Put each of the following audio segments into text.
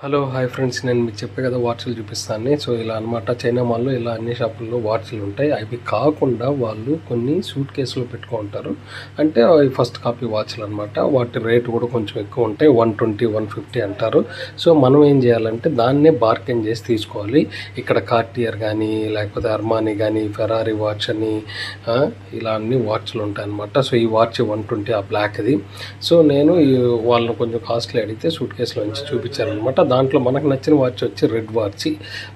Hello hi friends, నేను మీకు చెప్పే కదా వాచ్లు చూపిస్తాను. సో ఇలా అనమాట, చైనా మాల్లో ఇలా అన్ని షాపుల్లో వాచ్లు ఉంటాయి. అవి కాకుండా వాళ్ళు కొన్ని సూట్ కేసులో పెట్టుకుంటారు. అంటే అవి ఫస్ట్ కాపీ వాచ్లు అనమాట. వాటి రేటు కూడా కొంచెం ఎక్కువ ఉంటాయి, 120 150 అంటారు. సో మనం ఏం చేయాలంటే దాన్నే బార్గెన్ చేసి తీసుకోవాలి. ఇక్కడ కార్టియర్ కానీ లేకపోతే అర్మానీ కానీ ఫెరారీ వాచ్ అని ఇలా అన్ని వాచ్లు ఉంటాయి అనమాట. సో ఈ వాచ్ 120 ఆ బ్లాక్ది. సో నేను వాళ్ళని కొంచెం కాస్ట్లీ అడిగితే సూట్ కేసులో నుంచి చూపించారనమాట. దాంట్లో మనకు నచ్చిన వాచ్ వచ్చి రెడ్ వాచ్.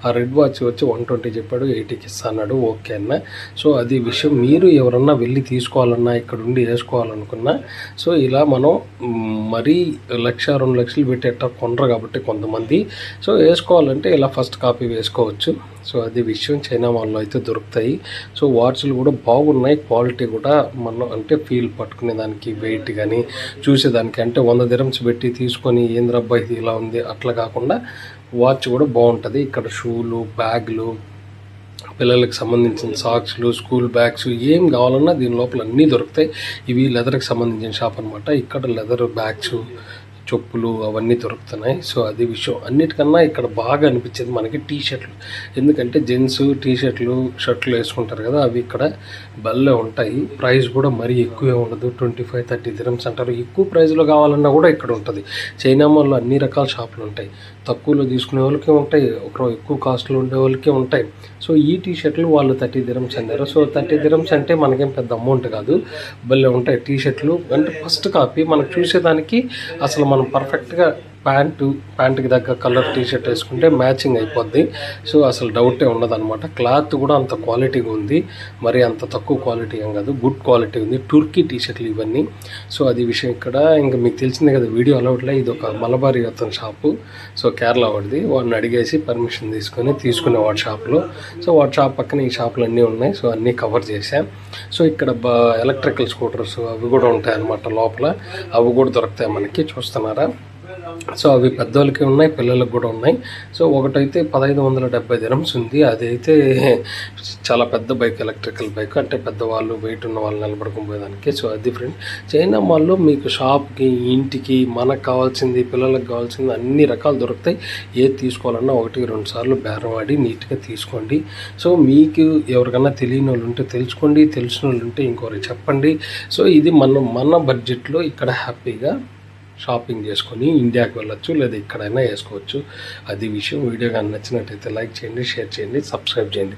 ఆ రెడ్ వాచ్ వచ్చి 120 చెప్పాడు, 80కి ఇస్తాడు. ఓకే అన్న. సో అది విషయం. మీరు ఎవరన్నా వెళ్ళి తీసుకోవాలన్నా, ఇక్కడ ఉండి వేసుకోవాలనుకున్నా, సో ఇలా మనం మరీ 1,00,000 2 లక్షలు పెట్టేట కొనరు కాబట్టి కొంతమంది. సో వేసుకోవాలంటే ఇలా ఫస్ట్ కాపీ వేసుకోవచ్చు. సో అది విషయం. చైనా మాల్లో అయితే దొరుకుతాయి. సో వాచ్లు కూడా బాగున్నాయి, క్వాలిటీ కూడా మనం అంటే ఫీల్ పట్టుకునే దానికి, వెయిట్ కానీ చూసేదానికి, అంటే 100 dirhams పెట్టి తీసుకొని ఏంద్రబ్బా ఇది ఇలా ఉంది అట్లా కాకుండా వాచ్ కూడా బాగుంటుంది. ఇక్కడ షూలు, బ్యాగులు, పిల్లలకు సంబంధించిన సాక్స్లు, స్కూల్ బ్యాగ్స్ ఏం కావాలన్నా దీని లోపల అన్నీ దొరుకుతాయి. ఇవి లెదర్కి సంబంధించిన షాప్ అనమాట. ఇక్కడ లెదర్ బ్యాగ్స్, చెప్పులు అవన్నీ దొరుకుతున్నాయి. సో అది విషయం. అన్నిటికన్నా ఇక్కడ బాగా అనిపించేది మనకి టీ షర్ట్లు. ఎందుకంటే జెంట్స్ టీ షర్ట్లు, షర్ట్లు వేసుకుంటారు కదా, అవి ఇక్కడ భలే ఉంటాయి. ప్రైస్ కూడా మరీ ఎక్కువే ఉండదు, 25-30 dirhams అంటారు. ఎక్కువ ప్రైస్లో కావాలన్నా కూడా ఇక్కడ ఉంటుంది. చైనా మాల్లో అన్ని రకాల షాపులు ఉంటాయి. తక్కువలో తీసుకునే వాళ్ళకి ఉంటాయి, ఒక ఎక్కువ కాస్ట్లో ఉండే వాళ్ళకి ఉంటాయి. సో ఈ టీ షర్ట్లు వాళ్ళు 30 dirhams అన్నారు. సో 30 dirhams అంటే మనకేం పెద్ద అమౌంట్ కాదు, భలే ఉంటాయి టీ షర్ట్లు. అంటే ఫస్ట్ కాపీ మనకు చూసేదానికి అసలు మనం పర్ఫెక్ట్గా ప్యాంటుకి దగ్గర కలర్ టీ షర్ట్ వేసుకుంటే మ్యాచింగ్ అయిపోద్ది. సో అసలు డౌటే ఉండదన్నమాట. క్లాత్ కూడా అంత క్వాలిటీగా ఉంది, మరి అంత తక్కువ క్వాలిటీ ఏం కాదు, గుడ్ క్వాలిటీ ఉంది. టర్కీ టీ షర్ట్లు ఇవన్నీ. సో అది విషయం. ఇక్కడ ఇంకా మీకు తెలిసిందే కదా, వీడియో అలౌట్లే. ఇది ఒక మలబారీ అతని షాపు. సో కేరళ వాడిది. వాడిని అడిగేసి పర్మిషన్ తీసుకునేవాడి షాప్లో. సో వాడి షాప్ పక్కన ఈ షాపులు అన్నీ ఉన్నాయి. సో అన్నీ కవర్ చేశాం. సో ఇక్కడ ఎలక్ట్రికల్ స్కూటర్స్ అవి కూడా ఉంటాయి అన్నమాట లోపల. అవి కూడా దొరుకుతాయి మనకి, చూస్తున్నారా. సో అవి పెద్దవాళ్ళకి ఉన్నాయి, పిల్లలకు కూడా ఉన్నాయి. సో ఒకటైతే 1570 dirhams ఉంది. అదైతే చాలా పెద్ద బైక్, ఎలక్ట్రికల్ బైక్. అంటే పెద్దవాళ్ళు, వెయిట్ ఉన్న వాళ్ళు నిలబడుకుని పోయేదానికి. సో అది ఫ్రెండ్. చైనా మాల్లో మీకు షాప్కి, ఇంటికి, మనకు కావాల్సింది, పిల్లలకు కావాల్సింది అన్ని రకాలు దొరుకుతాయి. ఏది తీసుకోవాలన్నా 1-2 సార్లు బేరం ఆడి నీట్గా తీసుకోండి. సో మీకు ఎవరికన్నా తెలియని వాళ్ళు ఉంటే తెలుసుకోండి, తెలిసిన వాళ్ళు ఉంటే ఇంకొకరికి చెప్పండి. సో ఇది మన బడ్జెట్లో ఇక్కడ హ్యాపీగా షాపింగ్ చేసుకొని ఇండియాకి వెళ్ళొచ్చు, లేదా ఎక్కడైనా వేసుకోవచ్చు. అది విషయం. వీడియో కానీ నచ్చినట్టయితే లైక్ చేయండి, షేర్ చేయండి, సబ్స్క్రైబ్ చేయండి.